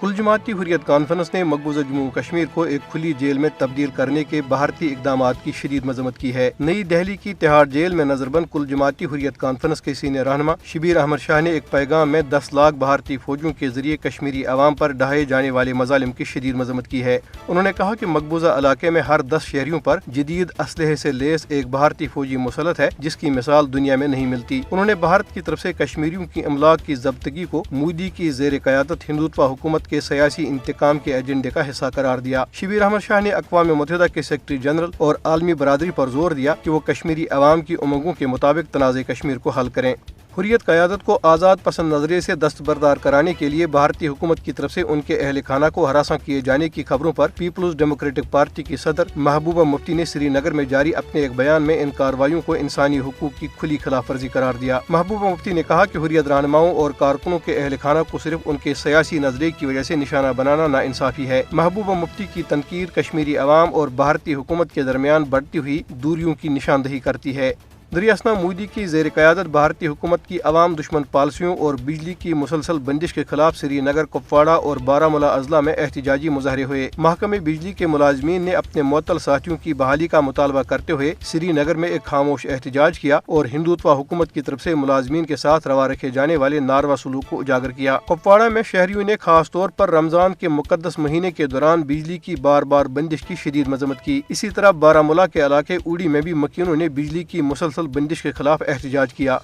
کل جماعتی حریت کانفرنس نے مقبوضہ جموں کشمیر کو ایک کھلی جیل میں تبدیل کرنے کے بھارتی اقدامات کی شدید مذمت کی ہے۔ نئی دہلی کی تہاڑ جیل میں نظر بند کل جماعتی حریت کانفرنس کے سینئر رہنما شبیر احمد شاہ نے ایک پیغام میں 10 لاکھ بھارتی فوجیوں کے ذریعے کشمیری عوام پر ڈھائے جانے والے مظالم کی شدید مذمت کی ہے۔ انہوں نے کہا کہ مقبوضہ علاقے میں ہر 10 شہریوں پر جدید اسلحے سے لیس ایک بھارتی فوجی مسلط ہے، جس کی مثال دنیا میں نہیں ملتی۔ انہوں نے بھارت کی طرف سے کشمیریوں کی املاک کی ضبطگی کو مودی کی زیر قیادت ہندوتوا حکومت کے سیاسی انتقام کے ایجنڈے کا حصہ قرار دیا۔ شبیر احمد شاہ نے اقوام متحدہ کے سیکرٹری جنرل اور عالمی برادری پر زور دیا کہ وہ کشمیری عوام کی امنگوں کے مطابق تنازع کشمیر کو حل کریں۔ حریت قیادت کو آزاد پسند نظریے سے دستبردار کرانے کے لیے بھارتی حکومت کی طرف سے ان کے اہل خانہ کو ہراساں کیے جانے کی خبروں پر پیپلز ڈیموکریٹک پارٹی کی صدر محبوبہ مفتی نے سری نگر میں جاری اپنے ایک بیان میں ان کارروائیوں کو انسانی حقوق کی کھلی خلاف ورزی قرار دیا۔ محبوبہ مفتی نے کہا کہ حریت رہنماؤں اور کارکنوں کے اہل خانہ کو صرف ان کے سیاسی نظریے کی وجہ سے نشانہ بنانا ناانصافی ہے۔ محبوبہ مفتی کی تنقید کشمیری عوام اور بھارتی حکومت کے درمیان بڑھتی ہوئی دوریوں کی نشاندہی کرتی ہے۔ دریاسنا مودی کی زیر قیادت بھارتی حکومت کی عوام دشمن پالیسیوں اور بجلی کی مسلسل بندش کے خلاف سری نگر، کپواڑہ اور بارامولہ اضلاع میں احتجاجی مظاہرے ہوئے۔ محکمہ بجلی کے ملازمین نے اپنے معطل ساتھیوں کی بحالی کا مطالبہ کرتے ہوئے سری نگر میں ایک خاموش احتجاج کیا اور ہندوتوا حکومت کی طرف سے ملازمین کے ساتھ روا رکھے جانے والے ناروا سلوک کو اجاگر کیا۔ کپواڑہ میں شہریوں نے خاص طور پر رمضان کے مقدس مہینے کے دوران بجلی کی بار بار بندش کی شدید مذمت کی۔ اسی طرح بارامولہ کے علاقے اوڑی میں بھی مکینوں نے بجلی کی مسلسل بندش کے خلاف احتجاج کیا۔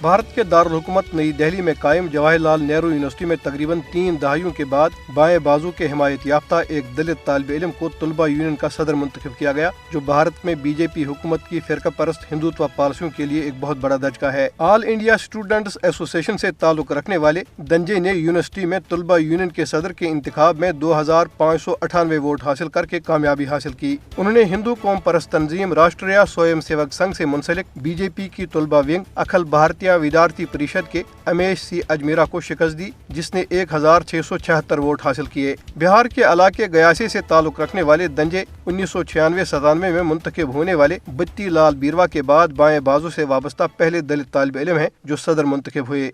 بھارت کے دارالحکومت نئی دہلی میں قائم جواہر لال نہرو یونیورسٹی میں تقریباً 3 دہائیوں کے بعد بائیں بازو کے حمایت یافتہ ایک دلت طالب علم کو طلبہ یونین کا صدر منتخب کیا گیا، جو بھارت میں بی جے پی حکومت کی فرقہ پرست ہندوتوا پالیسیوں کے لیے ایک بہت بڑا دھچکا ہے۔ آل انڈیا اسٹوڈنٹس ایسوسی ایشن سے تعلق رکھنے والے دنجے نے یونیورسٹی میں طلبہ یونین کے صدر کے انتخاب میں 2598 ووٹ حاصل کر کے کامیابی حاصل کی۔ انہوں نے ہندو قوم پرست تنظیم راشٹریہ سویم سیوک سنگھ سے منسلک بی جے پی کی طلبہ ونگ اکھل بھارتیہ ودارتھی پریشد کے امیش سی اجمیرا کو شکست دی، جس نے 1676 ووٹ حاصل کیے۔ بہار کے علاقے گیاسی سے تعلق رکھنے والے دنجے 1996-97 میں منتخب ہونے والے بتی لال بیروا کے بعد بائیں بازو سے وابستہ پہلے دلت طالب علم ہیں جو صدر منتخب ہوئے۔